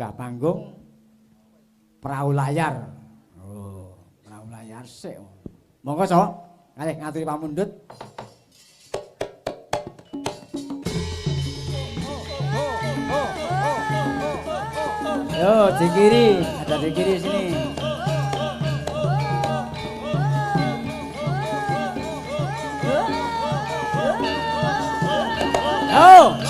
Gak panggung perahu layar. Oh, perahu layar sik. Monggo, Sok. Kalih ngaturi pamundhut. Yo, di kiri, ada di kiri sini. Yo.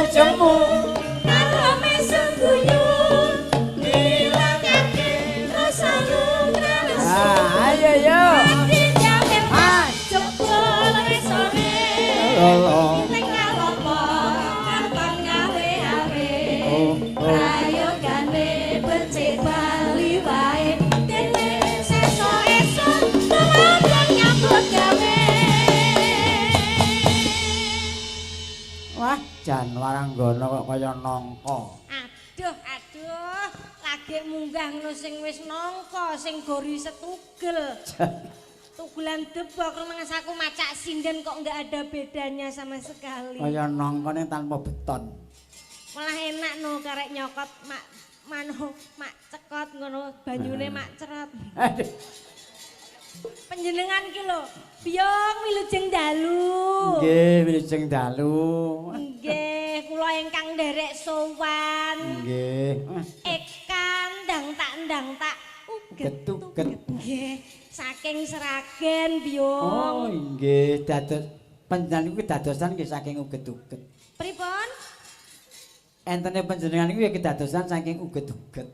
Jemu karo mesem guyung ngilangake rasa luka. Ayo yo. Jebul wis sore. Ning ngalopo kapan gawe-gawe. Prayogane becik bali wae. Dene sesuk-esuk tulung nyambut gawe. Wah, jan Waranggana kok kaya nangka. Aduh, lagi munggah ngono sing wis nangka, sing gori setugel. Tugelan debok mengas aku macak sinden kok enggak ada bedanya sama sekali. Kaya nangkane tanpa beton. Malah enak no karek nyokot mak cekot ngono banyune mak ceret. Panjenengan ki lho, Biong wilujeng dalu. Nggih, wilujeng dalu. Nggih, kula ingkang nderek sowan. Nggih. Ekan ndang tak uget-uget. Nggih, saking Seragen, Biong. Oh, nggih, dados panjenengan kuwi dadosan nggih saking uget-uget. Pripun? Entene panjenengan niku ya kedadosan saking uget-uget.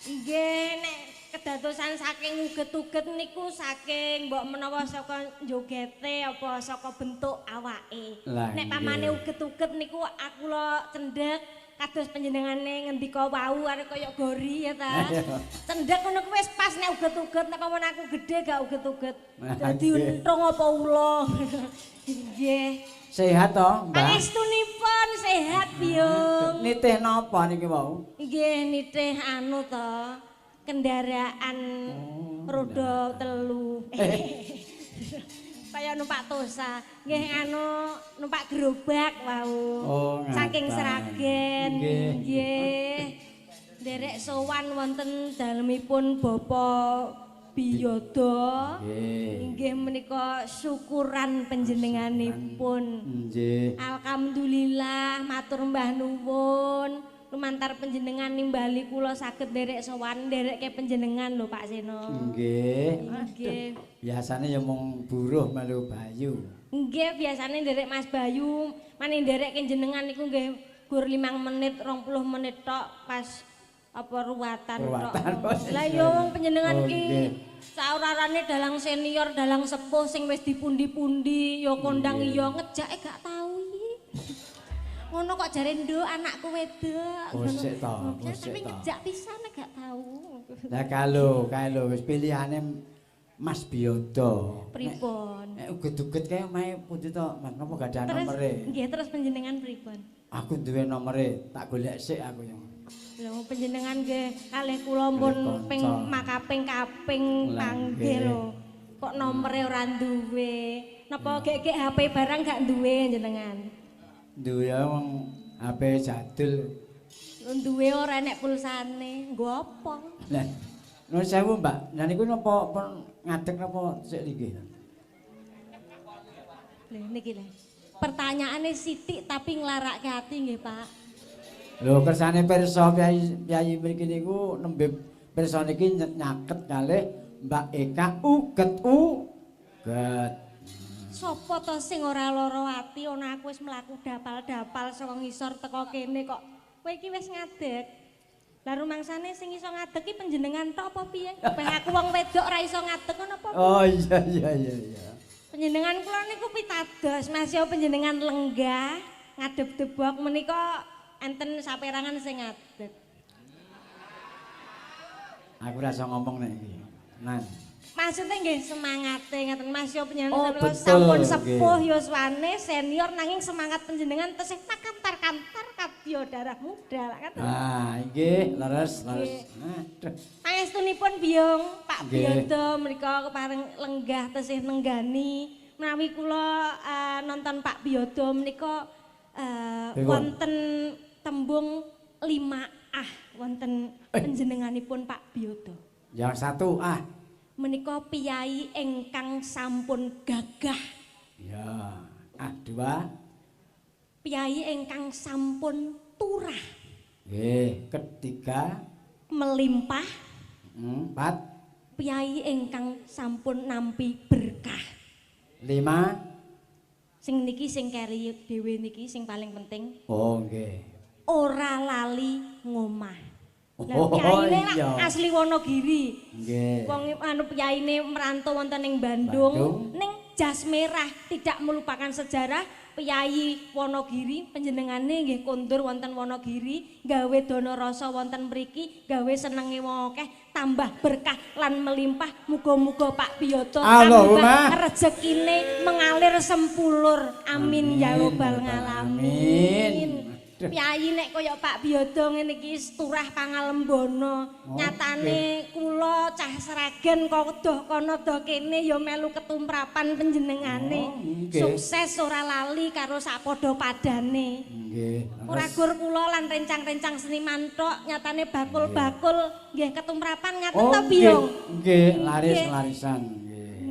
Nggih, nek kedadosan saking uget-uget niku saking mbok menawa saka njogete apa saka bentuk awake. Nek pamane uget-uget niku aku lo cendhek kados panjenengane ngendika wau arek kaya gori ya ta. Cendhek ngono kuwi wis pas nek uget-uget nek pamane aku gedhe gak uget-uget. Dadi untung apa ula. Nggih. Sehat to, Mbak? Pangestunipun sehat, Biung. Nitih napa niki wau? Nggih, nitih anu to. Kendaraan roda telu. Kaya numpak Tosa. Nggih anu numpak gerobak wau. Oh, saking Seragen. Nggih. Nderek sowan wonten dalemipun Bapak Biyodo. Nggih menika syukuran panjenenganipun. Nggih. Alhamdulillah matur mbah nuwun. Lumantar panjenengan nimbali kula saged nderek sowan nderekke panjenengan lho Pak Seno. Nggih. Nggih. Biasane ya mung buruh melu Bayu. Nggih, biasane nderek Mas Bayu, mane nderekke jenengan niku nggih gur 5 menit, 20 menit tok pas apa ruwatan tok. Lah ya wong panjenengan ki saurarane dalang senior, dalang sepuh sing wis dipundi-pundi ya kondang iya ngejake gak tau iki. Ngono kok jare nduk anakku wedok. Musik to, musik to. Tapi ngejak pisan gak tau. Lah kalau wis pilihane Mas Biyodo. Pripun? Nek uget-uget kae omahe pundi to, Mas? Napa gak ada nomere? Nggih, terus panjenengan pripun? Aku duwe nomere, tak golek sik aku yo. Lho panjenengan nggih kalih kula pun ping makaping kaping panggih lho. Kok nomere ora duwe? Napa gek-gek HP barang gak duwe jenengan? Duwe wong HP jadul. Duwe ora nek pulsane, nggo apa? Lah, nuwun sewu, Mbak. Lah niku napa ngadeg napa sik niki? Lha niki lho. Pertanyaane sithik tapi nglarake ati nggih, Pak. Lho kersane pirsa piyayi mriki niku nembe pirsa niki nyaket kalih Mbak Eka uget. Sopo to sing ora lara ati ana aku wis mlaku dapal-dapal saka ngisor teko kene kok kowe iki wis ngadeg. Lah rumangsane sing iso ngadeg iki panjenengan tok apa piye? Ben aku wong wedok ora iso ngadeg ngono apa? Oh iya. Panjenengan kula niku pitados masih panjenengan lenggah ngadeg debok menika enten saperangan sing ngadeg. Aku rasa ngomong nek iki. Nan. Maksudnya nggih semangate ngaten Mas yo panjenengan Oh, kula betul, sampun nggih. sepuh yuswane senior nanging semangat panjenengan tesih kantar-kantar kadya darah muda lak kan. Ah, nggih, leres. Nggih. Aduh. Pangestunipun Biung, Pak Nggih. Biyodo menika kepareng lenggah tesih nenggani menawi kula nonton Pak Biyodo menika Pripun? wonten tembung 5 wonten panjenenganipun Pak Biyodo. Yang satu Menika piyai ingkang sampun gagah. Ya. Dua. Piyai ingkang sampun turah. Nggih, ketiga. Melimpah. Empat. Piyai ingkang sampun nampi berkah. Lima. Sing niki sing keri dhewe niki sing paling penting. Oh, nggih. Ora lali ngomah. Lah Oh, piyaine iya. lak asli Wonogiri. Nggih. Wong anu piyaine merantau wonten ing Bandung, Bandung. ning jas merah tidak melupakan sejarah. Piyai Wonogiri panjenengane nggih kondur wonten Wonogiri, gawe dana rasa wonten mriki, gawe senenge wong akeh, tambah berkah lan melimpah. Muga-muga Pak Biyoto tambah rezekine mengalir sempulur. Amin ya robbal ngalamin. Piyai nek kaya Pak Biyodo ngene iki turah pangalembono. Nyatane kula cah Sragen kok doh kono doh kene ya melu ketumrapan panjenengane. Sukses ora lali karo sapadha padane. Nggih. Ora gur kula lan rencang-rencang seniman tok, nyatane bakul-bakul nggih ketumrapan ngaten to Biyong. Nggih, laris-larisan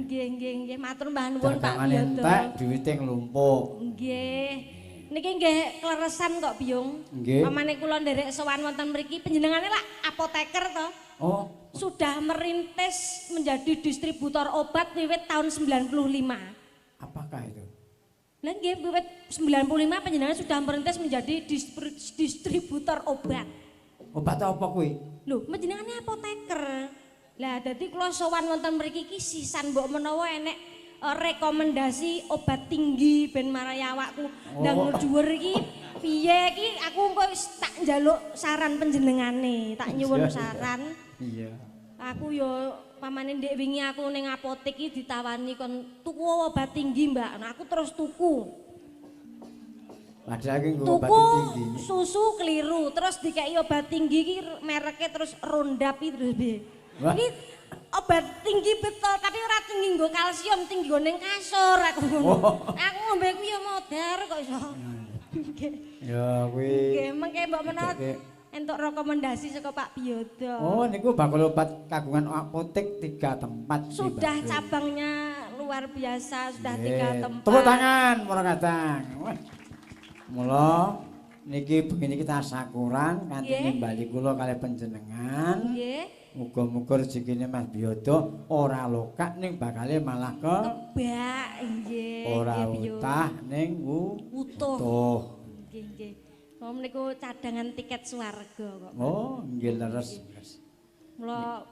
nggih. Nggih, matur mbah nuwun Pak Dagangane Biyodo. entek, duwite nglumpuk. Nggih. Niki nggih kleresan kok Biyung. Nggih. Pamane kula nderek sowan wonten mriki panjenengane lak apoteker to. Oh, Sudah merintis menjadi distributor obat wiwit tahun 95. apakah itu? Lah nggih wiwit 95 panjenengan sudah merintis menjadi distributor obat. Obat apa kuwi? Lho, panjenengane apoteker. Lah dadi kula sowan wonten mriki iki sisan mbok menawa enek rekomendasi obat tinggi ben marai awakku ndang dhuwur iki piye iki aku kok tak njaluk saran panjenengane tak nyuwun saran. Iya. Aku yo pamane ndek wingi aku ning apotek iki ditawani kon tuku obat tinggi Mbak. Nah, aku terus tuku. Padahal iki nggo obat Tuku tinggi. susu keliru terus dikeki obat tinggi iki mereknya terus Rondap iki terus piye. Wah. Iki obat tinggi betul tapi ora tinggi nggo kalsium tinggi nggo ning kasur aku ngono. Aku ngombe kuwi ya modar kok iso. Ya kuwi. Nggih, mengke mbok menawa entuk rekomendasi saka Pak Biyodo. Oh, niku bakul obat kagungan apotek 3 tempat. Sudah cabangnya luar biasa, sudah 3 tempat. Tepuk tangan para kadang. Mula niki begini kita sakuran kanthi nimbali kula kalih panjenengan. Nggih. Muga-muga rezekine Mas Biyodo ora lokak ning bakale malah kebak nggih. Ora utah ning utuh. Nggih, nggih. Oh meniku cadangan tiket swarga kok. Oh, nggih leres. Mula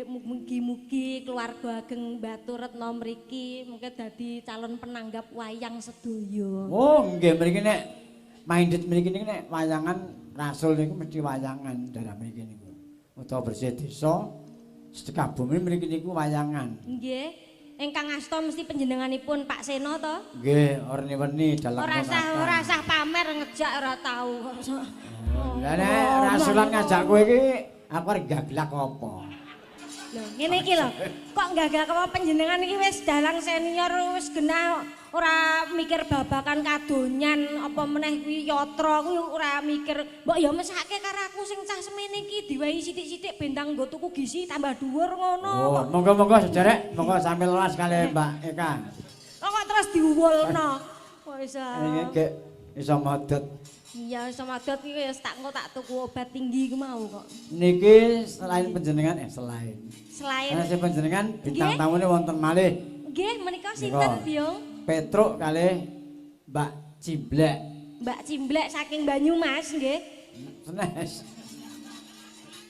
mugi-mugi keluarga ageng Batu Retno mriki mungkin dadi calon penanggap wayang sedoyo. Oh, nggih mriki nek minded mriki nek wayangan rasul niku mesti wayangan daerah mriki niku. Utawa bersih desa sedekah bumi mriki niku wayangan. Nggih. Ingkang asta mesti panjenenganipun Pak Seno to? Nggih, orni-werni dalam ora usah pamer ngejak ora tau. Lah nek rasulan ngajak kowe iki aku arep gaglak apa? Lho, ngene iki lho. Kok gagak apa panjenengan iki wis dalang senior wis genah ora mikir babakan kadonyan apa meneh kuwi yatra kuwi ora mikir mbok ya mesake karo aku sing cah semene iki diwehi sithik-sithik bentang nggo tuku gizi tambah dhuwur ngono. Oh, monggo-monggo sederek, monggo sampe lelas kali Mbak Eka. Kok terus diwulno. Kok iso. Iki iso modot. Iya iso modot iki wis tak engko tak tuku obat tinggi ku mau kok. Niki selain panjenengan selain Selain panjenengan bintang tamune wonten malih. Nggih, menika sinten, Biung? Petruk kalih Mbak Ciblek. Mbak Ciblek saking Banyumas nggih. Senes.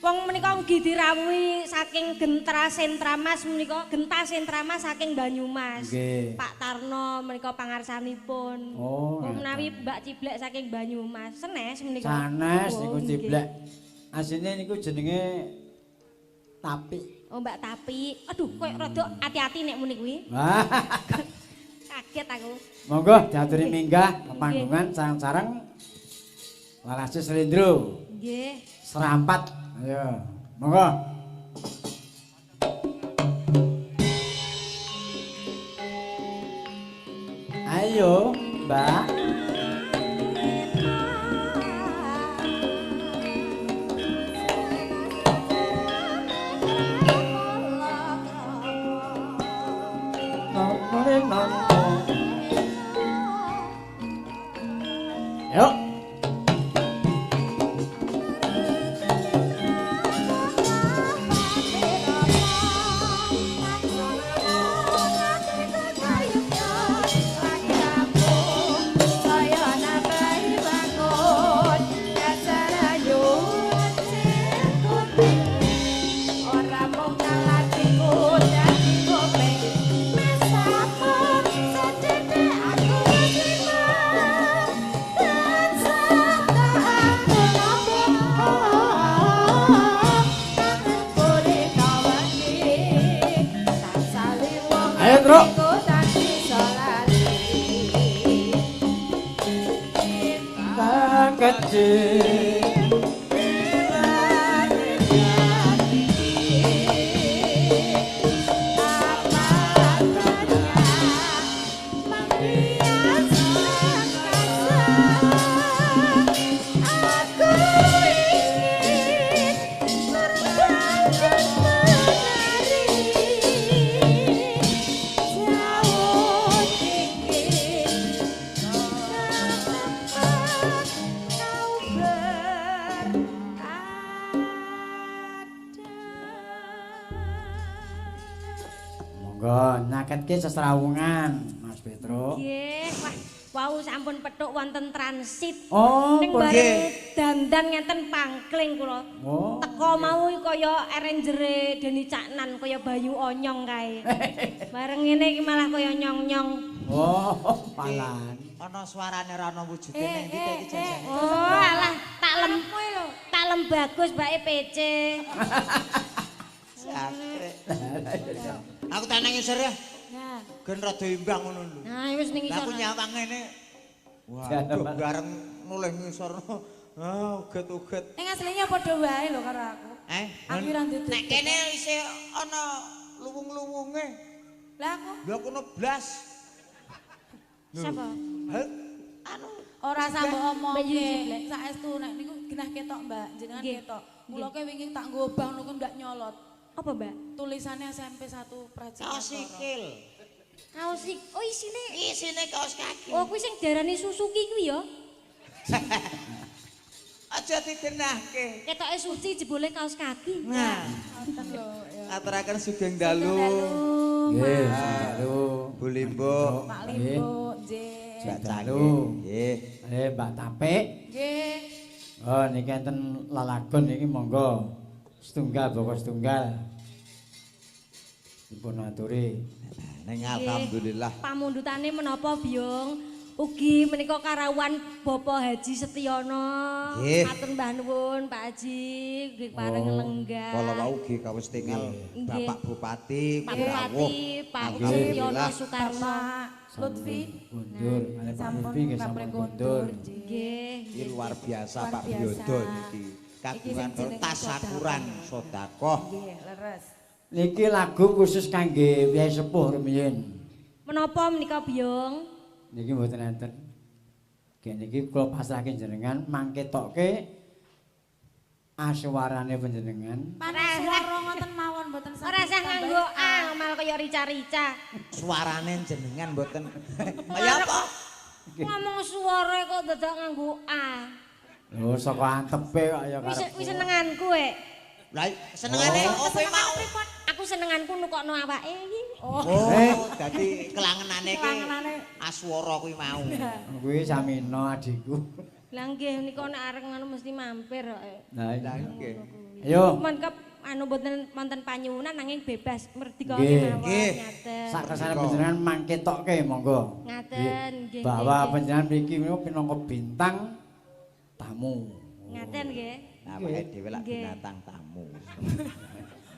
Wong menika ugi dirawuhi saking Gentra Sentramas menika Genta Sentramas saking Banyumas. Nggih. Pak Tarno menika pangarsanipun. Oh, menawi Mbak Ciblek saking Banyumas. Senes menika. Sanes niku Ciblek. Asline niku jenenge Tapi. Oh Mbak Tapi. Aduh koyo rada ati-ati nek muni kuwi. Kaget aku. Monggo diaturi minggah ke panggungan sareng-sareng Walase Slendro. Nggih. Serampat. Ayo. Monggo. Ayo, Mbak. Yuk. Ayo, Truk. Kecil. Monggo nyaketke sesrawungan Mas Petro. Nggih, wah wau sampun petuk wonten transit. Oh, ning bareng dandan ngenten pangkling kula. Oh. Teko mau kaya arranger Deni Caknan kaya Bayu Onyong kae. Bareng ngene iki malah kaya nyong-nyong. Oh, palan. Ana suarane ra ana wujude ning ndi iki janjane. Oh, alah tak lem bagus bae PC. Sakre. Aku tak nang isor ya. Nah, Gen rada imbang ngono lho. nah wis ning Lah isor. aku nyawang ngene. Waduh bareng mulih ngisor. Ah, uget-uget. Ning aslinya padha wae lho karo aku. Aku ora nduduk. Nek kene isih ana luwung-luwunge. Lah aku Lha kono blas. Siapa? Heh, anu ora sampe Mbak omongke. Yusuf, Saestu nek niku genah ketok, Mbak. Jenengan Nggih. ketok. Mula ke wingi tak nggo bang niku ndak nyolot. Apa, Mbak? Tulisannya SMP 1 Praja. kaos sikil. Kaos oh Isine kaos kaki. Oh, kuwi sing diarani Suzuki kuwi ya. Aja digenahke. Ketoke suci jebule kaos kaki. Nah, Ngoten lho ya. aturaken sugeng dalu. Nggih, dalu. Bu Limbo. Pak Limbo, nggih. Jak Dalu. Nggih. Mbak Tapik. Nggih. Oh, niki enten lalagon niki monggo. Setunggal boko setunggal. Dipun aturi. Ning alhamdulillah. Pamundutane menapa, Byung? Ugi menika karawan Bapak Haji Setiono. Nggih. Matur mbah nuwun Pak Haji, nggih pareng lenggah. Kala wau ugi kawis tinggal Nggih. Bapak Bupati, Pak Rawuh. Bupati, Pak Nggih. Setiono Alhamdulillah. Soekarno. Bapak Lutfi Gundur, kali Pak sampun Lutfi nggih sampun kaprek gundur. gundur. Nggih. Iki luar biasa Luar Pak biasa. Biodo niki. Kagungan Iki sing jenenge tasakuran sedekah. Nggih, leres. Niki lagu khusus kangge piyai sepuh rumiyin. Menapa menika, Byung? Niki mboten enten. Nggih niki kula pasrahke jenengan mangketokke aswarane panjenengan. Panas swara ngoten mawon mboten saged. Ora usah nganggo amal kaya rica-rica. Suarane jenengan mboten. Kaya apa? Ngomong suara kok dadak nganggo A. Lho saka antepe kok ya Wis karep. wis senenganku kowe. Lah senengane opo mau? Aku senenganku nukokno awake iki. Oh, dadi kelangenane ki Kelangenane. aswara kuwi mau. Kuwi Samino adikku. Lah nggih nika nek areng ngono mesti mampir kok. Nah, Lah nggih. ayo Mangkep anu mboten wonten panyuwunan nanging bebas merdika Nggih. mawon Nggih. ngaten. sak kersane panjenengan mangketokke monggo. Ngaten nggih. Bahwa nggih. panjenengan mriki minangka bintang tamu. Ngaten nggih. Awake dhewe lak Nggih. binatang tamu.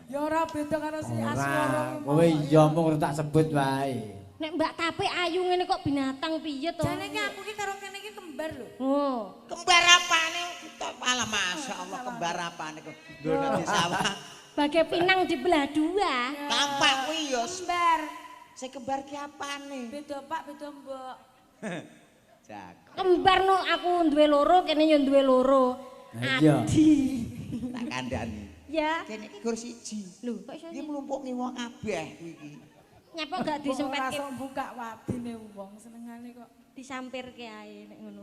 Ya ora beda karo si Ora, Aswara. kowe iya mung tak sebut wae. Nek Mbak Tapi ayu ngene kok binatang piye to? Jane iki aku ki karo kene iki kembar lho. Oh. Kembar apane kita malah masyaallah kembar apane kok ndono di sawah. Bagai pinang dibelah dua. Tampak kuwi ya Kembar. sing kembar ki apane? Beda Pak, beda Mbok. Jago. Kembar no aku duwe loro, kene yo duwe loro. Iya. Adi. Tak kandhani. Ya. Kene iki gur siji. Lho, kok iso Iki mlumpuk wong kabeh kuwi iki. nyapa gak disempetke Langsung buka wadine wong senengane kok. disampirke ae nek ngono.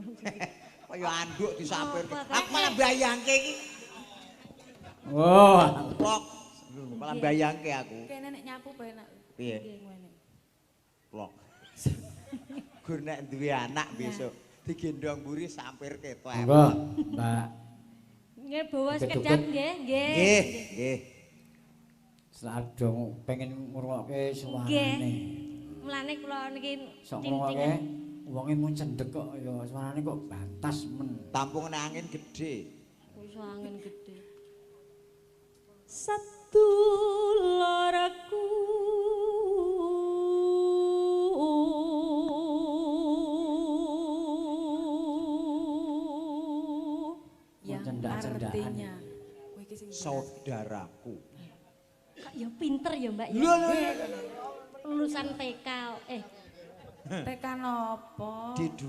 Kaya anduk disampir. Apa, Kak? Aku malah bayangke iki. Wah, Plok. Malah bayangke aku. Kene nek nyapu penak. Piye? Nggih ngene. Plok. Gur nek duwe anak besok digendong mburi sampir ketok. monggo, Mbak. Nggih bawa Deket-deket. sekedap nggih, nggih. Nggih, nggih. Sladong pengen ngrungokke Nggih. suarane. Mulane kula niki Sok ting-tingan. ngrungokke wonge mun cendhek kok ya suarane kok bantas men. Tampung nek angin gedhe. Iso angin gede. Satu loraku Yang cendak-cendakan. artinya kowe iki sing Saudaraku. kok ya pinter ya Mbak ya. Lho lho. Lulusan TK. tekan apa? D2.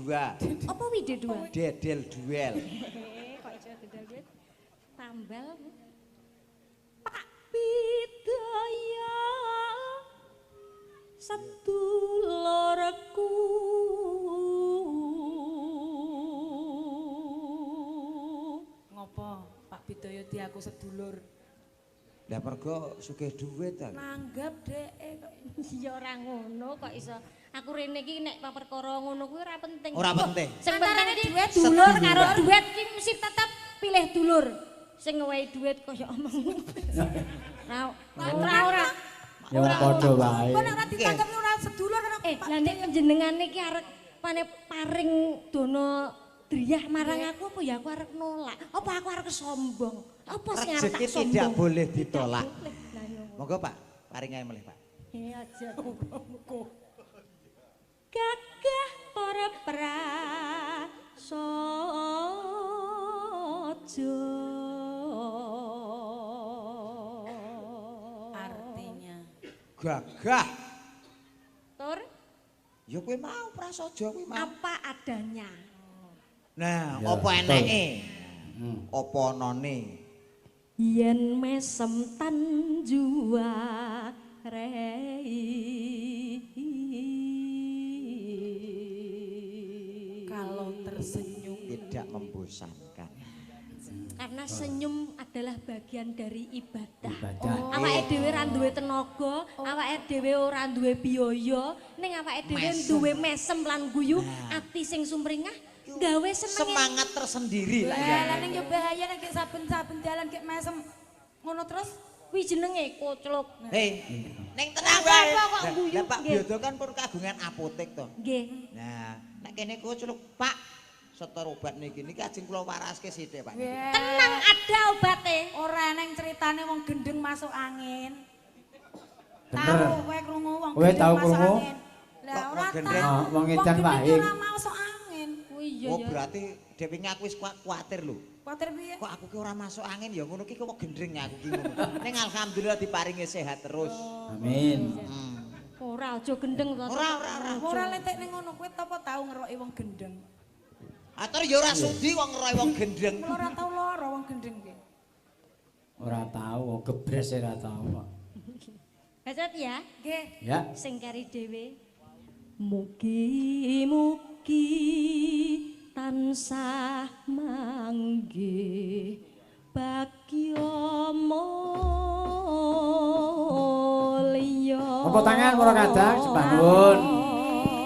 Apa wide dua? Dedel duel. Kok iso dedel tambal. Pak Bidaya satu loreku Ngopo? Pak Bidaya di aku sedulur. Lah mergo sugih dhuwit ta. Nanggap dhek kok. ya ora ngono kok iso. Aku rene iki nek perkara ngono kuwi ora penting. Ora penting. Sing penting Antarane iki duit, dulur seduluran. karo duit iki mesti tetep pilih dulur. Sing ngewehi duit kaya omong. Ora. Ya padha wae. Kok nek ora ditangkep ora sedulur karo Pak. Lah nek panjenengane iki arep paring dono driyah marang aku apa ya aku arep nolak? Apa aku arep sombong? Apa sing arep Rezeki tak sombong? tidak boleh ditolak. Lah yo. Monggo Pak, paring ae melih Pak. aja. Gagah para prasaja. Artinya Gagah. Tur Ya kowe mau prasaja kuwi mau. apa adanya. Nah, Ya, apa betul. eneke? Hmm. Apa anane? Yen mesem tanjua kalau tersenyum Tidak membosankan. karena senyum adalah bagian dari ibadah. Ibadah. Awake dhewe ora duwe tenaga, awake dhewe ora duwe biaya, ning awake dhewe Mesem. duwe mesem lan guyu, ati sing sumringah gawe senenge. Semangat tersendiri lah ya. lah ning yo bahaya nek saben-saben dalan kek mesem ngono terus Kuwi jenenge kocluk. Hei, ning tenang Apa wae. kok guyu? Lah Pak Nggih. Biodo kan pun kagungan apotek to. Nggih. Nah, nek kene kucluk Pak setor obat niki ajeng kula waraske sithik Pak. Tenang ada obate. ora neng ceritane wong gendeng masuk angin. Bener. Tahu kowe krungu wong Kowe gendeng tahu masuk krungu? angin. Lah Kok ora wong gendeng? tahu. Ah, wong edan gendeng wae. ki ora masuk angin. Oh iya Oh ya. berarti dheweke aku wis kuwatir lho. Kuwatir piye? Kok aku ki ora masuk angin ya ngono ki kok gendring aku ki ngono. Ning alhamdulillah diparingi sehat terus. Amin. Ora aja gendeng to. Ora. Ora lentek ning ngono kowe apa tahu ngeroki wong gendeng. Atur ya ora sudi wong ngeroki wong gendeng. Kula ora tahu lara wong gendeng ki. Ora tahu, gebres ora tahu kok. Bacot ya. Nggih. Ya. Sing kari dhewe. Mugi-mugi tansah manggih bagya mulya. Apa tangan para kadang sebangun.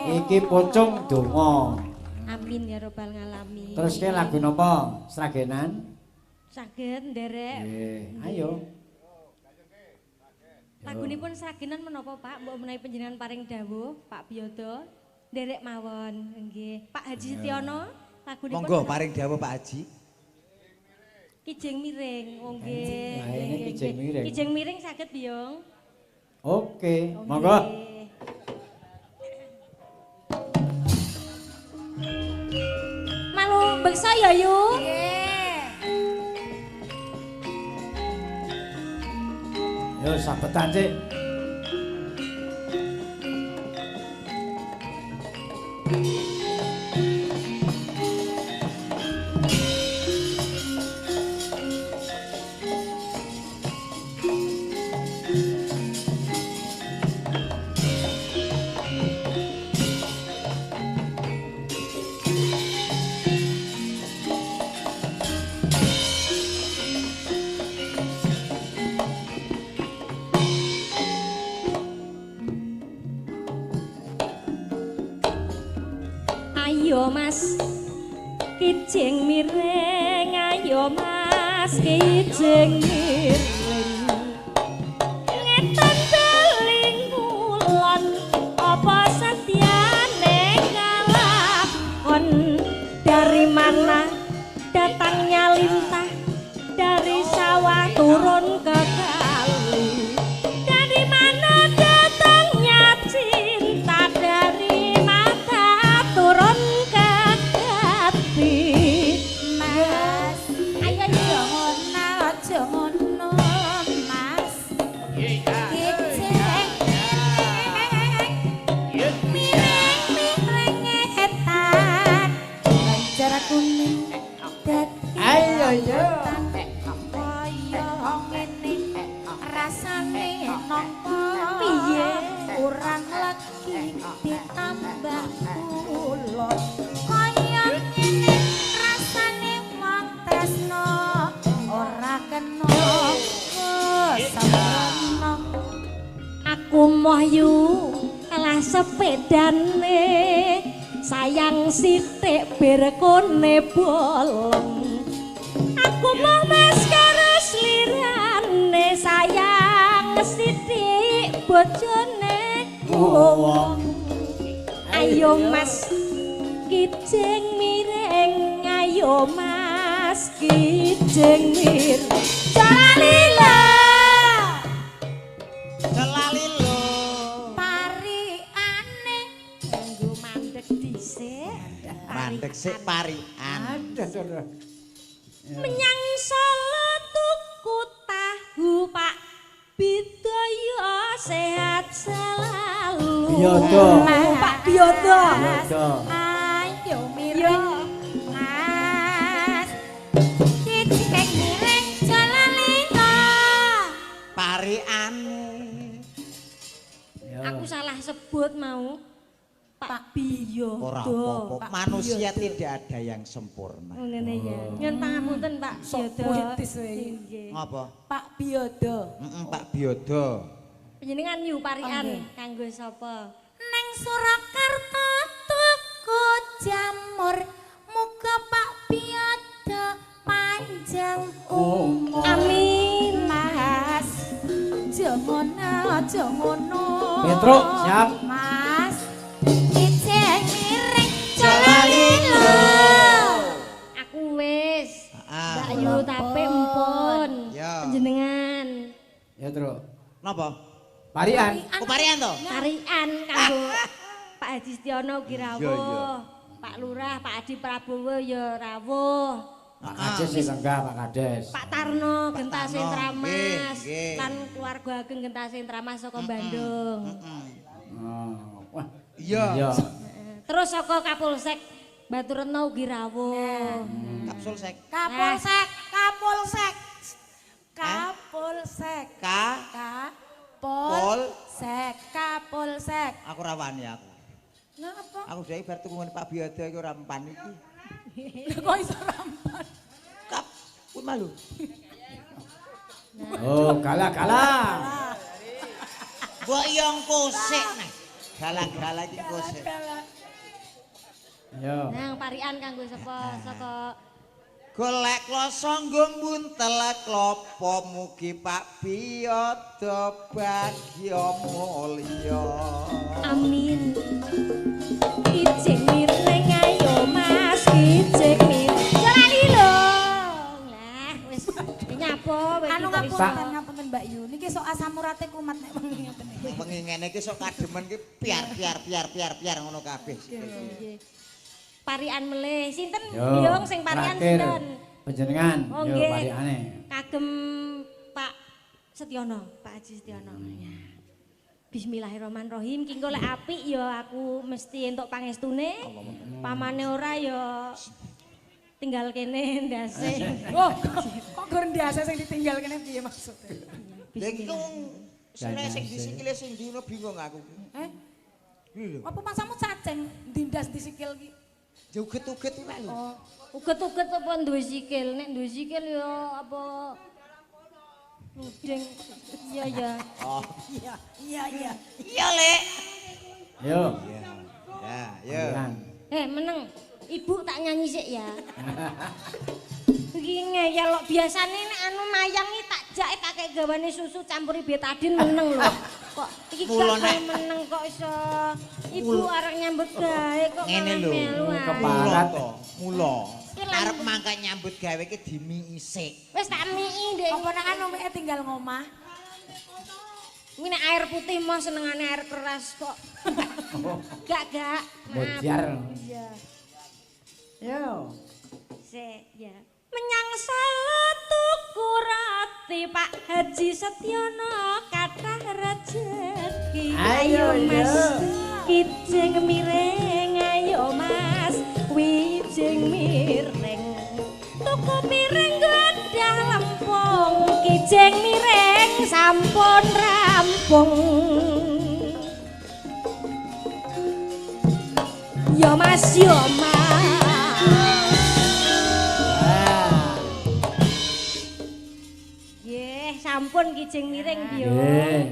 Iki pucung donga. Amin ya robbal ngalamin. Terus ke lagu napa? Sragenan? saged nderek. Ayo. Lagunipun sragenan menapa Pak? Mbok menawi panjenengan paring dawuh Pak Biodo. Nderek mawon nggih. Pak Haji Setiono lagunipun Monggo paring dawuh Pak Haji. Kijing miring. Oh nggih. Lah ini nggih, Kijing miring. Kijing miring saged Biung. Oke, monggo. Malu beksa ya Yu. Yo sabetan Cik. Ayo Mas kijing miring, ayo Mas kijing miring. Ngeten beling kulon apa setyane kalakon. Dari mana datangnya lintah, dari sawah turun ke kali. Dari mana datangnya cinta, dari mata turun ke hati. Mas, ayo jangan Mas. Miring etan, lancar kuning dadi. Ayo yo. Kaya ngene rasane napa piye kurang lagi ditambah kulon. Kaya ngene rasane wong tresno ora kena kesampurna. Aku moh yu kalah sepedane sayang sithik berkone bolong. Aku mau mas karo slirane sayang sithik bojone wong. Ayo mas kijing miring, ayo mas kijing miring. Jalalila Celalilo. pariane nggo mandeg dhisik. Mandek sik parian. Ada saudara. Menyang Solo tuku tahu Pak Bidaya sehat selalu. Biyodo. Pak Biyodo. Biyodo. Ayo miring Mas. Kijing miring jalalina. Pariane. Yo. Aku salah sebut mau. Pak Biyodo. Ora apa-apa. Pak Manusia Biyodo. tidak ada yang sempurna. Oh ngene ya. Nyun pangapunten Pak Biyodo. puitis wae. Nggih. Ngapa? Pak Biyodo. Pak Biodo. Panjenengan yu parian Nggih. kanggo sapa? Neng Surakarta tuku jamur, muga Pak Biyodo panjang umur. Amin. Mas, jangan ngono. Petro, siap. Mas, kijing miring jalalilo. Aku wis. Mbak Ah. Yu tapi empun. Ya. Panjenengan Ya, Tru. Napa? Parian. Oh parian to? tarian kanggo Pak Hadi Setiono ugi Iya, iya. rawuh. Pak Lurah, Pak Adi Prabowo ya rawuh. Pak Kades sih enggak, Pak Kades. Pak Tarno Gentasin Tarno, Tramas nggih, nggih. lan keluarga ageng Gentasin Tramas saka Bandung. Oh, wah. Iya. Iya. Terus saka Kapolsek Batu Retno ugi rawuh. Kapsul sek. Kapolsek, Kapolsek. Kapolsek. Kapolsek, Kapolsek. Aku rawani aku. Ngapa? Aku dhewe bar tuku ngene Pak Biodo iki ora empan iki. Kok iso rampan? Kap, kuwi malu. Oh, kalah. Mbok yo kosek nah. Galak-galak iki kosek. Yo. Nang parian kanggo sapa saka Golek kloso nggo buntel klopo mugi Pak Biodo bagya mulya. Amin. Kijing miring ayo Mas kijing miring. Jalan lho. Lah wis nyapa wis Anu kita wis- ngapunten, ngapunten. Mbak Yu. Niki sok asam urate kumat nek wengi ngoten iki. Wengi ngene iki sok kademen ki piar ngono kabeh. Nggih. Parian melih. Sinten Yo, Biung sing parian terakhir. sinten? Panjenengan, Oh, yo nggih. pariane. Kagem Pak Setyono, Pak Haji Setyono. Ya. Bismillahirrahmanirrahim. Ki engko lek apik ya aku mesti entuk pangestune. Pamane ora ya tinggal kene ndase. Oh, kok gur ndase sing ditinggal kene piye maksudnya? Lha iki wong sene sing disikile sing dino bingung aku. Iki lho. Apa masamu cacing ndindas di sikil ki? Uget-uget wae lho. Oh, Uget-uget apa duwe sikil? Nek duwe sikil ya apa ludeng. Iya ya. Oh, iya. iya Lek. Yo. Ya. Meneng. Ibu tak nyanyi sik ya. Iki ngeyel lho biasane nek anu mayang iki tak jake kakek gawane susu campuri betadin meneng lho. Kok iki Mula gak nek- meneng kok iso. Ibu arek nyambut gawe kok Ngene lho, melu ae. keparat. Mula. Iki lan- Arep mangkat nyambut gawe ki dimi isik. Wis tak mii Dek. apa nek anu mek tinggal ngomah? Kuwi nek air putih mah senengane air keras kok. Gak. Bociar. Iya. Yo. Sik ya. Menyang tuku roti Pak Haji Setyono kathah rejeki. Ayo, Mas, yo. kijing miring ayo Mas, wijing miring. Tuku miring gadah lempung, kijing miring sampun rampung. Yo Mas, yo Mas. Nggih, sampun kijing miring Biyo. Nggih.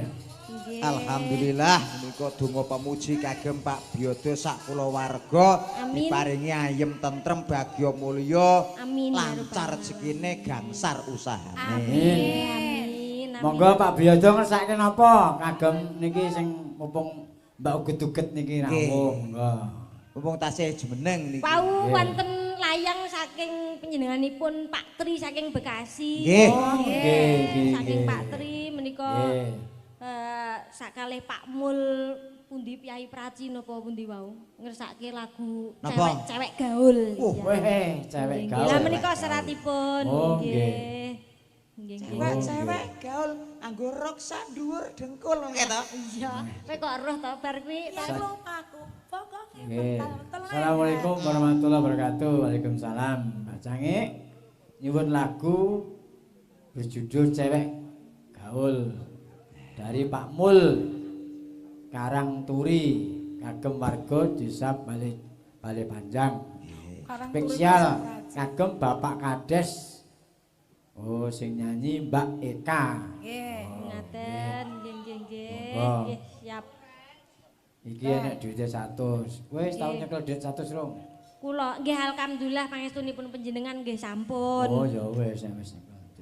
Nggih. Alhamdulillah menika donga pemuji kagem Pak Biodo sak kulawarga Amin. diparingi ayem tentrem bagya mulya Amin, ya lancar Rabbal rezekine gangsar usahane. Amin. Monggo Pak Biyodo ngersake napa kagem niki sing mumpung Mbak Uget-uget niki Nggih. rawuh. Monggo. Mumpung tasih jumeneng niki. Pau Nggih. wonten layang saking panjenenganipun Pak Tri saking Bekasi. Nggih. Oh, nggih, Saking nggih. Pak Tri menika Nggih. sakalih Pak Mul pundi Pyai Praci napa pundi wau ngersake lagu Napa? cewek gaul. Oh, Iya. weh, cewek Nggih, gaul. Lah menika seratipun. Oh, Nggih. Nggih. Cewek gaul anggo rok sak dhuwur dengkul ngono to. Iya, kowe kok roh to bar kuwi to. Aku pokoke Nggih. betul. Assalamualaikum warahmatullahi wabarakatuh. Waalaikumsalam. Pak Cange nyuwun lagu berjudul Cewek Gaul dari Pak Mul Karang Turi kagem warga Desa Bale Panjang. Spesial kagem Bapak Kades. Oh, sing nyanyi Mbak Eka. Nggih. Ngaten, nggih. Monggo. Nggih, siap. Iki enek duwite 100. Wis tau nyekel duit 100 rong. Kula nggih alhamdulillah pangestunipun panjenengan nggih sampun. Oh ya wis wis.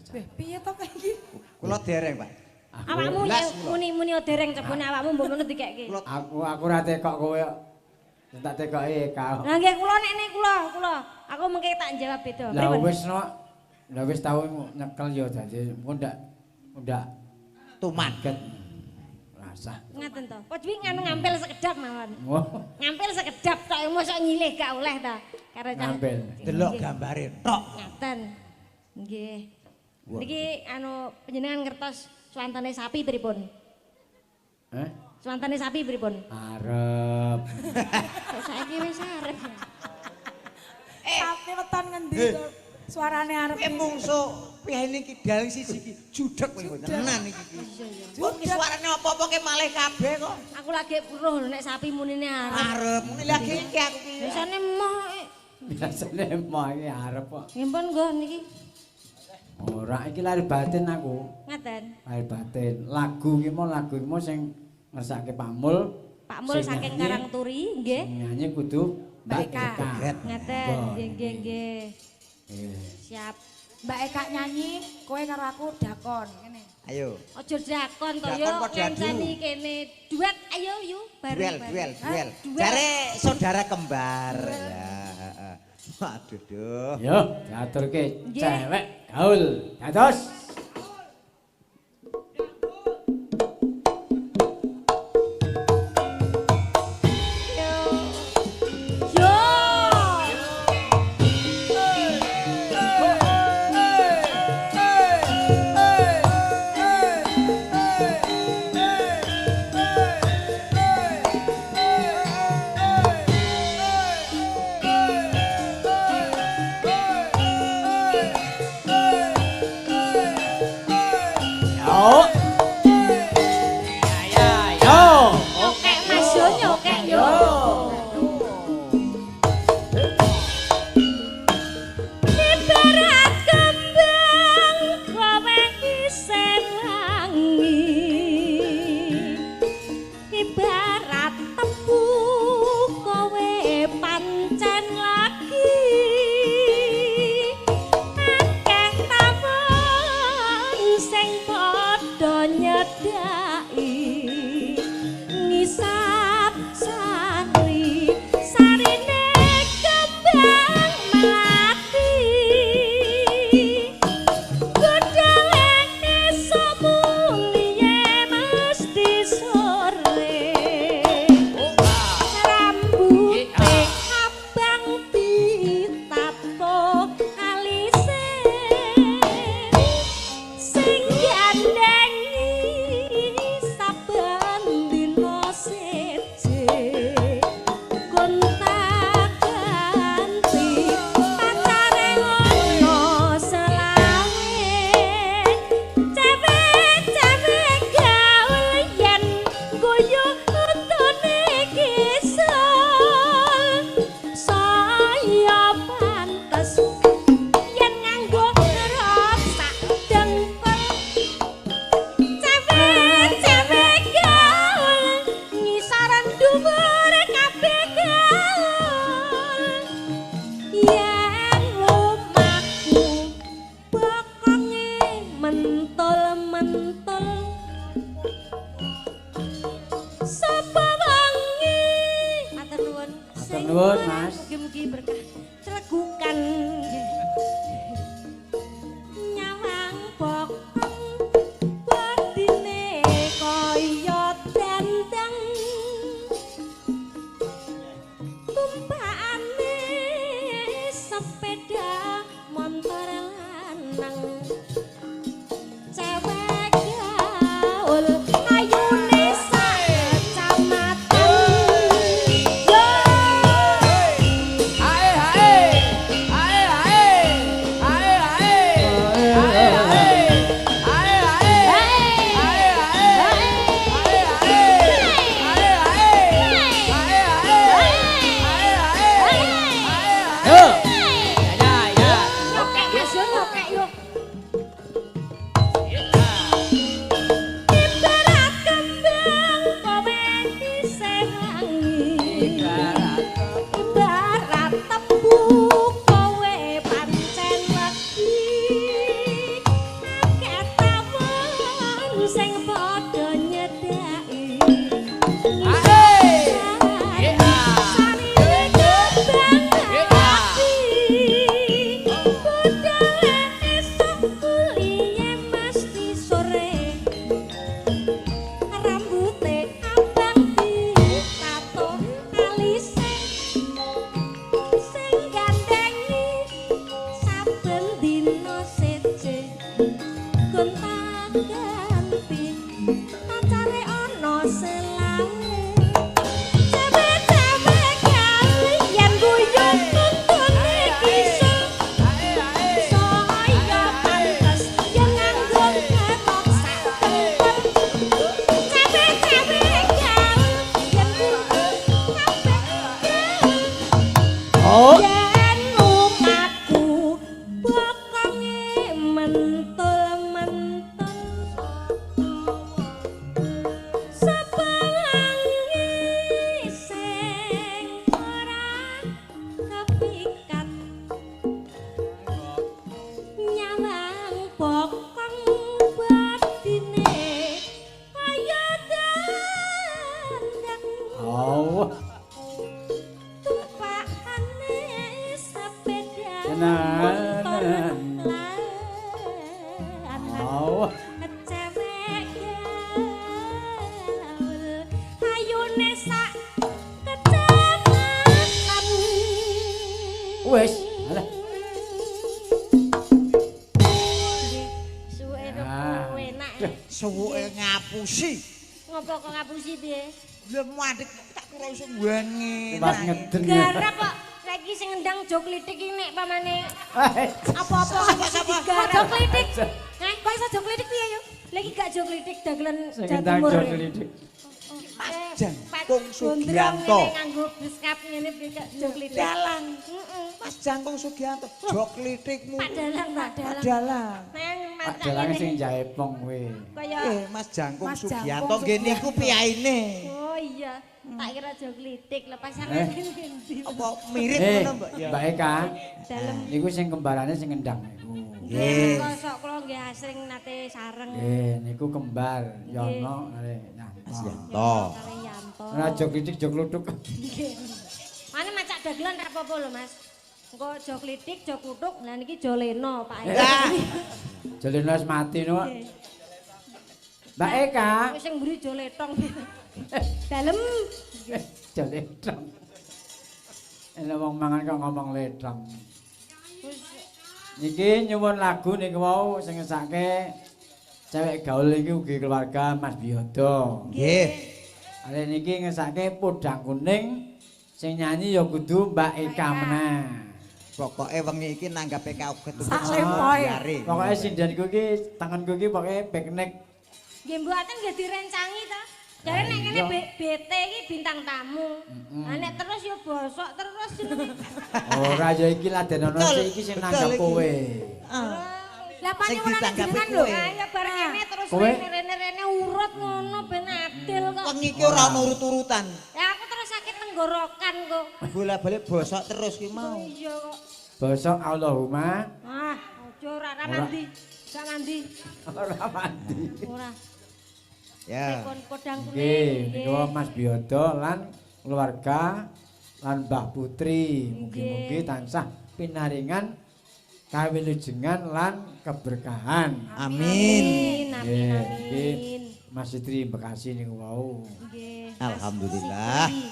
Weh, piye to kae iki? Kula dereng, Pak. Awakmu Belas ya kula. muni-muni dereng cepune awakmu mbok ngono dikekke. Aku ora tekok kowe kok. Tak tekoki Eka. Lah nggih kula nek kula. Aku mengke tak jawab beda. Lah Pripun? wis no. Lah wis tau nyekel ya dadi ndak Tuman. ket rasa. Ngaten to. Kok kuwi nganu ngampil sekedap mawon. Wah, Ngampil sekedap tok mosok nyilih gak oleh ta. Karo cah. ngampil. Delok gambare tok. Ngaten. Nggih. Niki anu panjenengan ngertos swantane sapi pripun? Eh? Swantane sapi pripun? Arep. Kok saiki wis arep. Tapi weton ngendi to? Suarane arep. Kowe mungsu piyene iki daling siji iki judhek kowe tenan iki. Kok ki suarane apa-apa ke malih kabeh kok. Aku lagi roh lho nek sapi munine arep. Arep muni lagi iki aku ki. Biasane moh. Biasane mau iki arep kok. Nggih pun nggo niki. Ora iki lahir batin aku. Ngaten. Lahir batin. Lagu iki mau sing ngersake Pak Mul. Pak Mul Sing saking nyanyi- Karangturi nggih. Sing nyanyi kudu Mbak Eka. Eka. Ngaten. Monggo. Nggih. Eh. Siap. Mbak Eka nyanyi, kowe karo aku dakon ngene. Ayo. Ojo drakon to Drakon yo kok diadu. ngancani kene duet ayo yu bareng. Duel. Duel. Jare saudara kembar. Ya, heeh. Waduh duh. Yo, diaturke Nggih. cewek gaul. Dados. Oh. Yo. Nyokek Mas yo nyokek yo. Ibarat kembang kowe isih wangi. Ibarat tebu kowe pancen lagi. Akeh tawon sing padha nyedhaki. Ngisap sari sarine kembang melati godhonge esuk mulih mesti sore rambute abang ditato alise sing gandhengi saben dina seje gonta-ganti pacare ono selawe cewek-cewek gaul yen guyu untune kisul saya pantes yen nganggo rok sak dengkul cewek-cewek gaul ngisaran dhuwur kabeh gaul yen omahku bokonge mentul-mentul sapa wangi matur nuwun Matur nuwun, Mas. mugi-mugi berkah celegukan nyawang bokong badine kaya dendeng tumpakane sepeda motor lanang cewek gaul ayune sak kecamatan yo nyokek Mas yo nyokek yo ibarat kembang kowe isih wangi ibarat tebu kowe pancen legi akeh tawon sing padha nyedhaki sarine kembang ati budale esuk kuliah mesti sore rambute abang ditato alise sing gandhengi saben dina seje gonta-ganti pacare ono selawe cewek-cewek gaul yen guyu tuntune kisul saya pantes yen nganggo ketok sak dengkul cewek-cewek gaul yen guyu kabeh gaul Oh. yen omahku bokonge mentul-mentul sapa wangi sing ora kepikat nyawang bokong badine kaya dendeng Oh. tumpakane sepeda Tenanan. lanang Oh. cewek gaul ayune sak kecamatan Wes, alah. suwe Ah. enak Suwuke ngapusi. ngopo kok ngapusi piye Lah mandek tak kira iso wangi. Pas ngeden. garap kok saiki sing ngendang jog litik iki nek pamane Eh, apa-apa sapa Sapa? jog litik kok iso jog litik piye yo lha Iki gak jo klitik dagelan Sing Jawa ngendang Timur. jo klitik. Mas Jangkung Sugianto. Gondrong nganggo beskap ngene iki gak jo klitik. Dalang. Heeh. Mas Jangkung Sugianto. Jok klitikmu. Pak Dalang, Pak Dalang. Dalang. Nang Pak mancak Dalang ngene. sing jaepong kowe. Kaya Mas Jangkung Mas Sugianto Jangkung nggih niku piyaine. oh iya, tak kira jo klitik lho pasangan endi. Apa mirip Eh, ngono, Mbak? Ya. Mbak Eka. Dalem. Niku sing kembarane sing ngendang niku. Nggih. Kosok kula nggih asring nate sareng. Nggih, niku kembar Yono kare Yanto. Yanto. Kare Yanto. Ora jo klitik jo kluthuk. Nggih. Mane macak dagelan ra apa-apa lho, Mas. Engko jo klitik, jo kutuk, lah niki jo leno, Pak. Ah. Jelena wis mati no. Nggih. Mbak Eka. Wis sing mburi jo letong. Dalem. Jo letong. Enak wong mangan kok ngomong letong. Niki nyuwun lagu niku wau sing ngesake cewek gaul iki ugi keluarga Mas Biyodo. Nggih. Ale niki ngesake podang kuning sing nyanyi ya kudu Mbak Eka meneh. Pokoke wengi iki nanggape kauget Sak sempoe. Pokoke sindanku iki tanganku iki pokoke piknik. Nggih mboten nggih direncangi ta. Jare nek kene BT iki bintang tamu. Lah nek terus ya bosok terus jenenge. Ora ya iki ladenono sik iki sing nanggap kowe. Lah Sing panyuwunan ditanggapi jenengan kowe. lho. Ayo bareng kene terus Kowe? rene-rene urut ngono ben adil kok. Wengi iki ora ono urut-urutan. Ya aku terus sakit tenggorokan kok. Bola-balik bosok terus ki mau. Iya kok. Bosok Allahumma Ah, ojo ora mandi. Gak mandi. ora mandi. Ora. Ya. Tekon podang kuning. Nggih, niku Mas Biyodo lan keluarga lan Mbah Putri. Mugi-mugi tansah pinaringan kawilujengan lan keberkahan. Amin. Amin, Nggih, amin. niki Mas Sitri Bekasi niku wau. Nggih. Alhamdulillah. Nggih.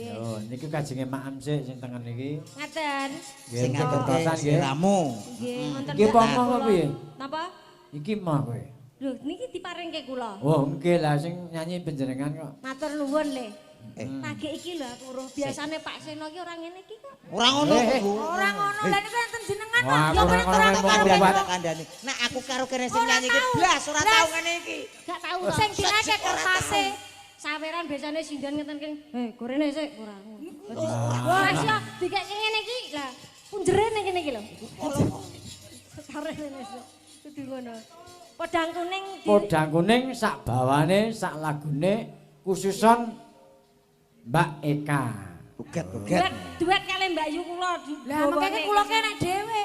Yo, niki kajenge Maam sik sing tengen iki. Ngaten. Nggih, Sing niki ngateke tertosan nggih. siramu. Nggih, wonten Iki Mbak apa kula. piye? Napa? Iki mah kowe. Lho, niki diparingke kula. Oh, nggih lah sing nyanyi panjenengan kok. Matur nuwun le. Eh. Tagih iki lho aku roh. Biasane Pak Seno ki ora ngene iki kok. Ora ngono, Bu. Ora ngono, lah niku enten jenengan Wah, kok. Yo ora meneh ngono, ora ngomong karo buat. karo. Kandhane. Nah, aku karo kene sing Ora nyanyi iki tau. blas ora Blas. tau ngene iki. Gak tahu to. Sing dinake kertase. Saweran biasane sindan ngeten ki. Gorene sik ora. Wah, iso dikek ngene iki lah. Punjere ning kene iki lho. Sare ngene sik. Kudu ngono. Podang kuning Podang kuning sak bawane sak lagune khususon Mbak Eka. Uget-uget. duet kali Mbak Yu kula. Lah mengke kula kene dhewe.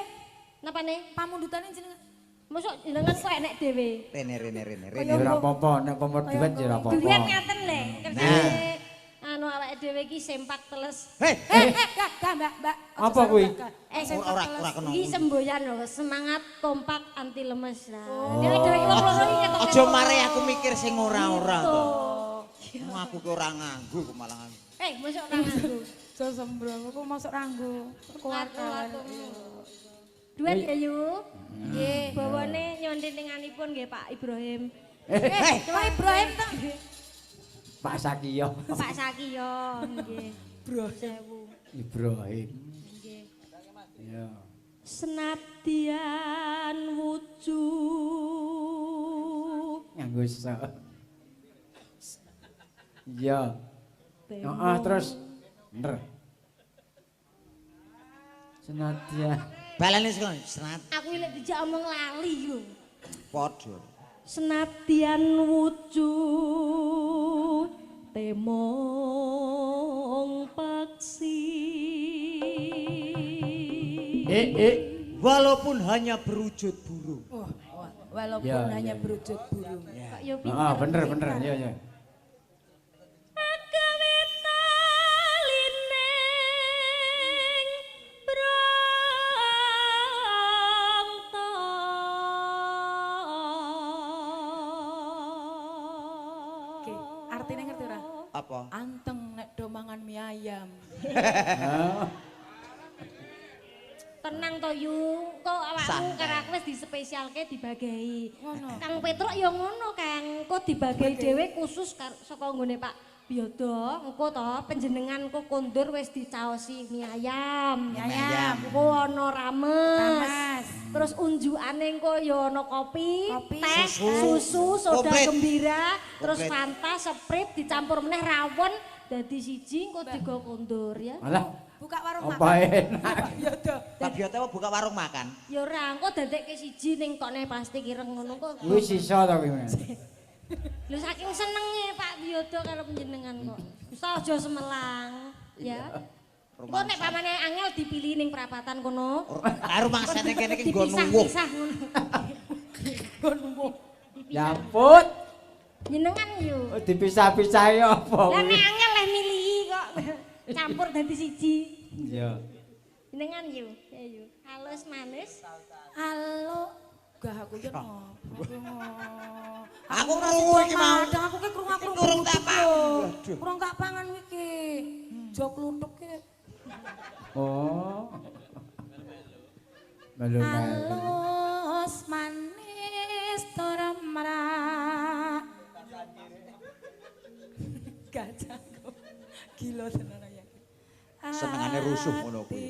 Napane? Pamundutane jenengan. Mosok jenengan kok enek dhewe. Rene. Ya ora apa-apa, nek pomo duet ya ora apa-apa. Duet ngaten le. Kersane anu awake dhewe iki sempak teles. Hei, Gak Mbak, Mbak. Apa kuwi? Sempak ora teles. kena. Iki semboyan lho, semangat kompak anti lemes. Nah, dhewe dhewe iki wong loro iki ketok. aja mare aku mikir sing ora-ora to. Gitu. Mau aku ki ora nganggo kok malah nganggo. Mosok ora nganggo. Jo sembrono kok masuk ranggo. Keluarga. Duet ya Yu. Nggih, bawane nyondhenenganipun nggih Pak Ibrahim. Coba Ibrahim to. Pak Sakiyo. Pak Sakiyo nggih. Bro sewu. Ibrahim. Nggih. Ya. Senadyan wujud Nganggo se. Ya. Heeh, terus bener. Senadyan Balane sing senat aku lek dijak omong lali lho. padha. Senadyan wujud temong paksi. Walaupun hanya berwujud burung. Walaupun Ya, hanya ya. berwujud burung. Kok yo Heeh, bener ya ya. Agawe talining brangta. Oke, artinya ngerti ora? Apa? Anteng nek do mangan mie ayam. Tenang to Yu, kok awakmu Santai. karo aku wis dispesialke dibagi. Ngono. Kang Petruk ya ngono Kang, kok dibagi dhewe khusus saka nggone Pak Biodo, engko to panjenengan engko kondur wis dicaosi mie ayam. Mie ayam. Engko ana rames. Terus unjukane engko ya ana kopi, teh, susu, soda Komplit. gembira, terus Komplit. Fanta, Sprite dicampur meneh rawon dadi siji engko digo kondur ya. Alah, Buka warung apa enak. Biodo. Pak Bioto buka warung makan. Ya ora engko dadekke siji ning tokne plastik ireng ngono kok. Kuwi sisa to kuwi. Lho saking senenge Pak Biodo karo panjenengan kok. Usah aja semelang ya. Engko nek pamane angel dipilih ning perapatan kono. Karo mangsane kene iki nggon nuwuh. Dipisah-pisah ngono. Gon nuwuh. Ya ampun. Jenengan yo. Oh, dipisah-pisahi apa Lah nek kuwi? angel leh milihi kok campur dadi siji. Iya. Jenengan yo. Ya yo. Halus manis. Halo. Gah aku ya ngopo. Aku krungu iki mau. Kadang aku ki krungu Kurung tak pangan. Waduh. Kurang tak pangan iki. Jo kluthuk ki. Oh. Melu-melu. Halus manis toremra. Gajahku. Gila tenan ya. Senengane rusuh ngono kuwi.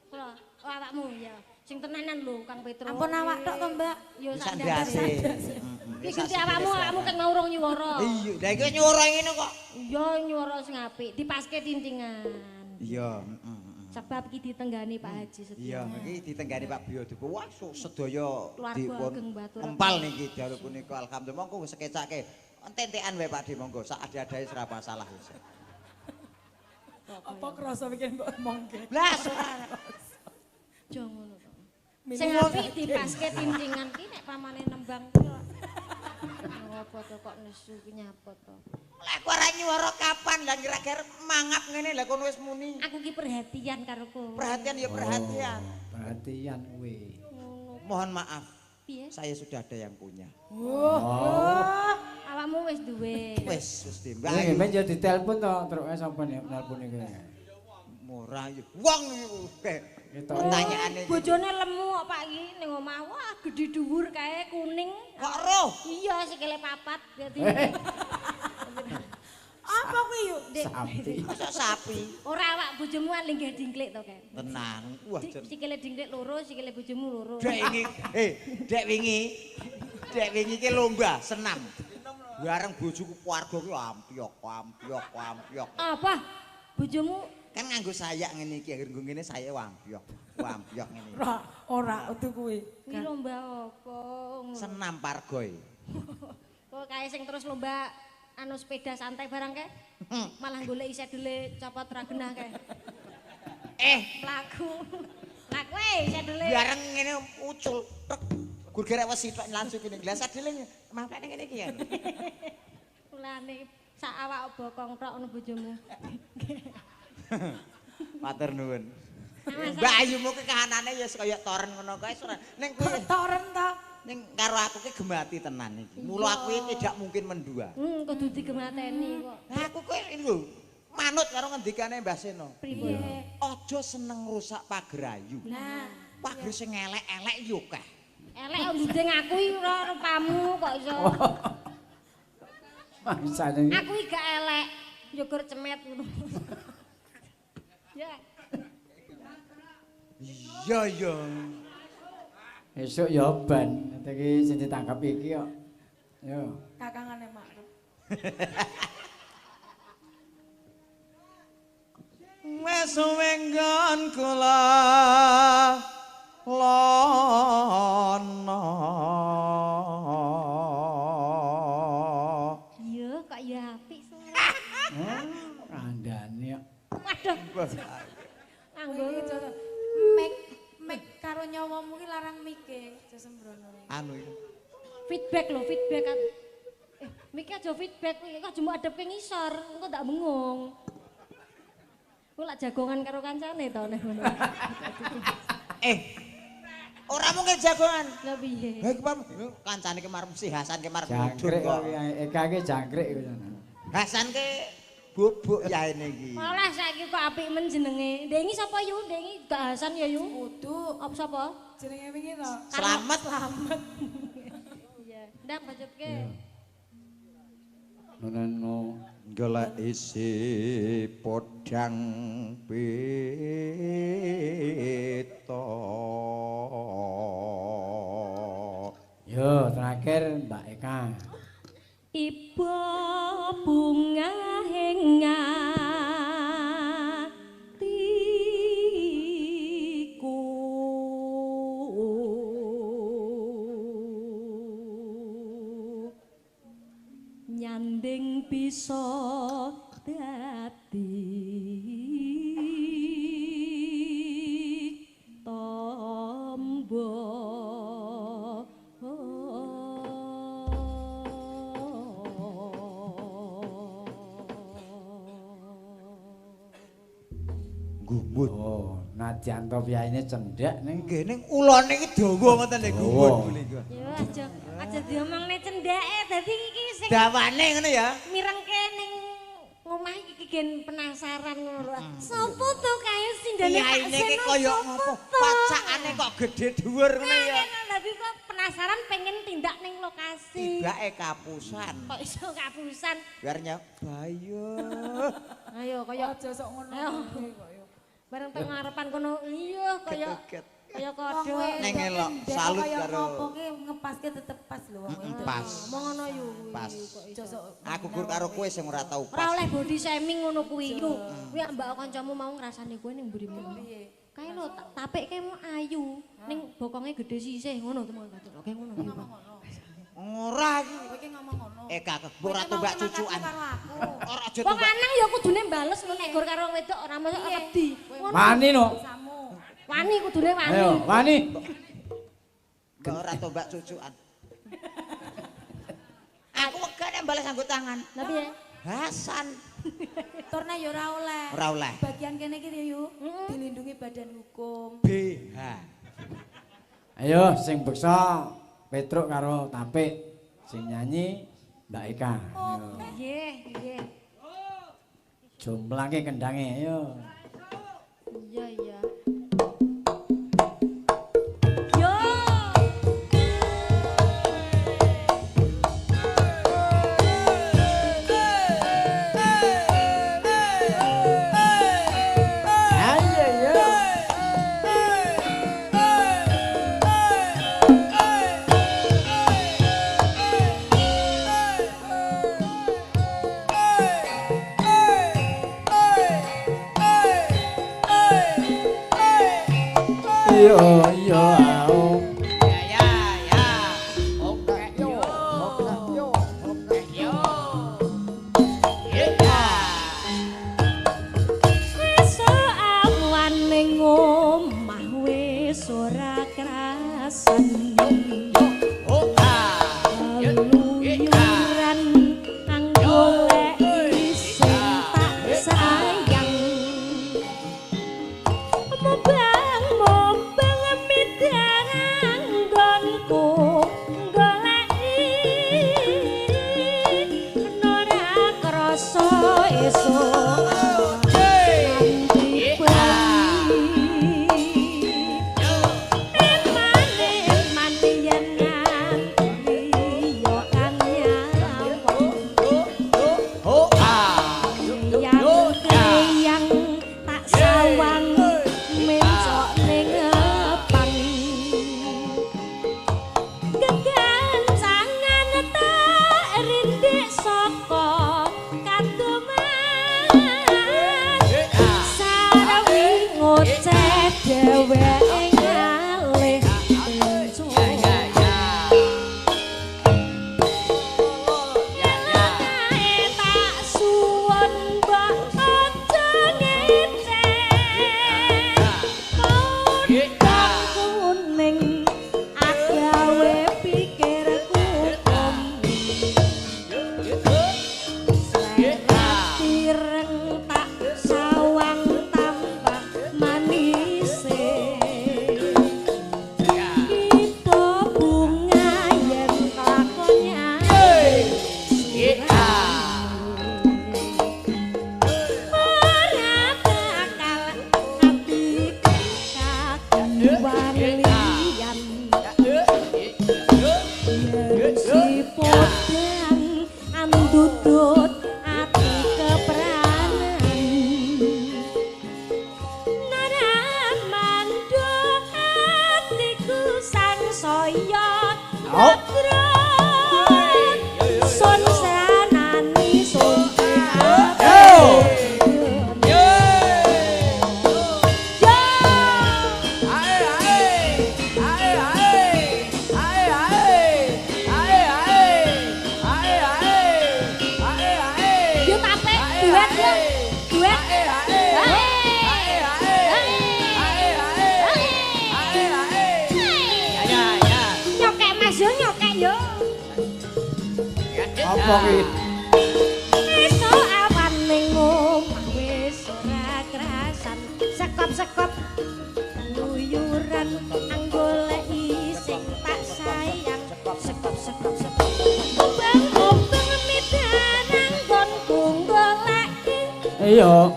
Lho, awakmu ya. Sing tenanan lho Kang Petro. Ampun awak tok to, Mbak. Yo Wis sak ndase. Iki ganti awakmu kan mau urung nyuwara. Iya, lha iki nyuwara ngene kok. Iya nyuwara sing apik, dipaske tintingan. Iya, Sebab iki ditenggani Pak Haji Setia. Iya, iki ditenggani Pak Biodo. Wah, sedaya Keluarga dipun ageng batur. empal niki dalu punika alhamdulillah monggo wis kecake. Entek-entekan wae Pak Di monggo sak ada-adae ora masalah wis. Apa krasa bikin mbok omongke? Lah, ora. Aja ngono to. Sing apik dipaske tintingan ki nek pamane nembang ki kok. Apa to kok nesu ki nyapa to. Lah kok ora nyuwara kapan lah kira-kira mangap ngene lah kono wis muni. Aku ki perhatian karo kowe. Perhatian ya perhatian. Perhatian kuwi. Ngono. Mohon maaf, Piye? saya sudah ada yang punya. Awakmu wis duwe. Wis di Mbak Nggih, Ayu. men yo ditelepon to, truk sapa nek nelpon iki. Murah yo. Wong iku. Ketok. Pertanyaane iki. Bojone lemu kok Pak iki ning omah. Wah, gedhe dhuwur kae kuning. Kok roh? Iya, sikile papat dadi. Apa kuwi yuk? Dek, Sapi. Masa sapi. ora awak bojomu kan linggih dingklik to, Ken. Tenang. Wah, jen. Sikile dingklik loro, sikile bojomu loro. Dek wingi ki lomba senam. Bareng bojoku keluarga ki ampiok. Apa? Bojomu Kan nganggo sayak ngene iki, nggo ngene saya ampiok ngene. Ora utuh kuwi. iki lomba apa? Senam pargoy. Kok kae sing terus lomba anu sepeda santai barang kae. Malah golek sedele copot ra genah kae. Mlaku. Lah kowe sedele. Bareng ngene ucul. Tek. Gur gerek wis sitok langsung kene gelas adile mampane ngene iki ya. Mulane sak awak bokong tok ono bojomu. Matur nuwun. Mbak Ayumu ke kahanane ya kaya toren ngono kae ora. Ning kuwi Toren to. ning karo aku ki gemati tenan iki. Mula aku iki tidak mungkin mendua. Kudu digemateni kok. Lah aku kowe ini lho manut karo ngendikane Mbah Seno. Pripun? Aja seneng rusak pager ayu. Nah, Pager sing elek-elek yo akeh. Elek nduding aku iki ora rupamu kok iso. Mangsane iki. Aku iki gak elek. Yogur cemet ngono. Ya. Iya. Esuk ya ban. Nanti iki sing ditangkap iki kok. Yo. kakangane mak. Wes wenggon kula lono. Iya, kok ya apik suara. Kandhane kok. Waduh. Anggo Mek karo nyawamu ki larang mike, aja sembrono. Anu iki. feedback lho, feedback kan. Miki aja feedback, kok aja mau adep ke ngisor, engko tak bengong. Ku lak jagongan karo kancane to nek ngono. Ora mungkin jagongan. Lah piye? Lah iki kancane kemar mesti Hasan kemar Jangkrik kok iki. Eka iki jangkrik iki. Hasan ke Bubuk yaene iki. Malah saiki kok apik men jenenge. Ndengi sapa yu? Ndengi Mbak Hasan ya yu? Kudu Apa sapa? jenenge wingi to. Selamat. Iya. Ndak bacotke. Nono Golek isi podang pito. Yo, terakhir Mbak Eka. Ibu bunga henga tiku nyanding bisa dadi tombo Gumbut. Oh, nadyan to piyaine cendhek ning Nggih ning ulane iki dawa ngoten lho gumbut niku. ya aja diomongne cendheke dadi iki sing Dawane ngene ya. mirengke ning ngomah iki gen penasaran ngono lho. Sopo to kaya sindane Pak Yaine iki Seno, kaya sopo ngopo? to? Pacakane kok gedhe dhuwur ngene ya. Tapi kok penasaran pengen tindak ning lokasi. Tibake kapusan. Kok iso kapusan? Biar Bayo. Ayo kaya Aja sok ngono Ayo. kuwi kok yo. bareng teng ngarepan kono iya kaya Ketuket. kaya Wong kodho. wedok Neng elok, ndek salut kaya karo- ngopo ki ngepaske tetep pas lho wong wedok. Pas. Omong ngono yo. Pas. Aja sok Aku gur karo kowe sing ora tau Ora pas. oleh body shaming ngono kuwi yo. Kuwi mbak kancamu mau ngrasani kowe ning mburi-mburi. piye. Kae lho tapikke mu ayu, ning bokonge gede sisih ngono temen katok. Kae ngono. Ora iki. Kowe ki ngomong ngono. Eka mbok ratu mbak cucukan. Karo aku. Ora aja Wong tumbak. lanang ya kudune bales ngono nek gur karo wong wedok ora mosok wedi. Ngono. Wani no. Samu. Wani kudune wani. Ayo, wani. Mbok ratu mbak cucukan. Aku wegah nek bales nganggo tangan. Lah piye? Hasan. Turne yo ora oleh. Ora oleh. Bagian kene iki yo dilindungi badan hukum. BH. Ayo sing beksa Petruk karo Tapik. Sing nyanyi Mbak Eka. Ayo. Nggih, nggih. Jomplangke kendange ayo. Iya, iya. Yo. Ayo yo. Yo yo au. Esuk awan ning omah wis ora krasan. Luyuran kanggo lek sing tak sayang. Mombang midang nggonku goleki ora krasa esuk nanti mani yen nganti yo kan yang tak sawang mencok ning pang kegancangan tak rindik saka kadoman sarawi ngoceh dheweke ngalih tak suwun mbok aja ngecek kuning agawe pikirku tireng tak sawang tambah manis apa kuwi? Esuk awan ning omah wis ora krasan. Sekop-sekop keluyuran anggoleki sing tak sayang. Sekop-sekop obeng-obeng midarang nggonku goleki. Iya.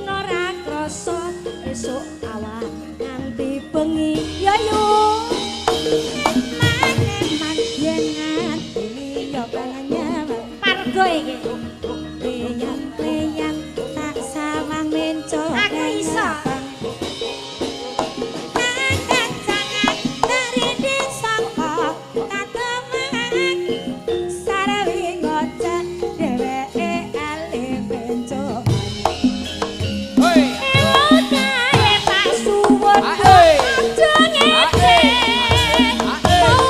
Ora krasa esuk awan nganti bengi. Yo yo. Eman yen ati yo kangen pargo iki. Leyan tak sawang menco. Aku iso. Jangan dari disangka katemen sarawi ngocak dheweke ale menco. Ewodae tak suwun aja ngene.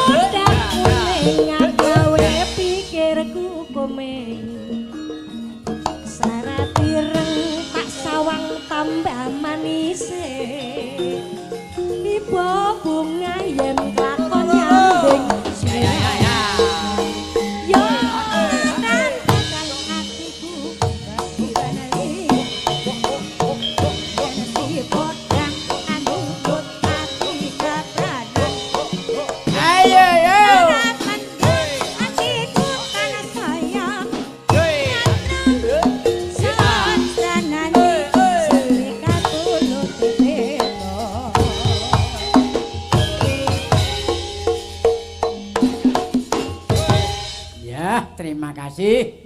Mudah kuning gawe pikirku komeng. Sarat ireng tak sawang tambah manise. Iba bunga yen lakon nyambing. Yo tantekan atiku banali. Yen si podang anut ati kapranan. Ayo yo. Atiku tanah sayang. Sanjanane silika tulung telo. Ya, terima kasih.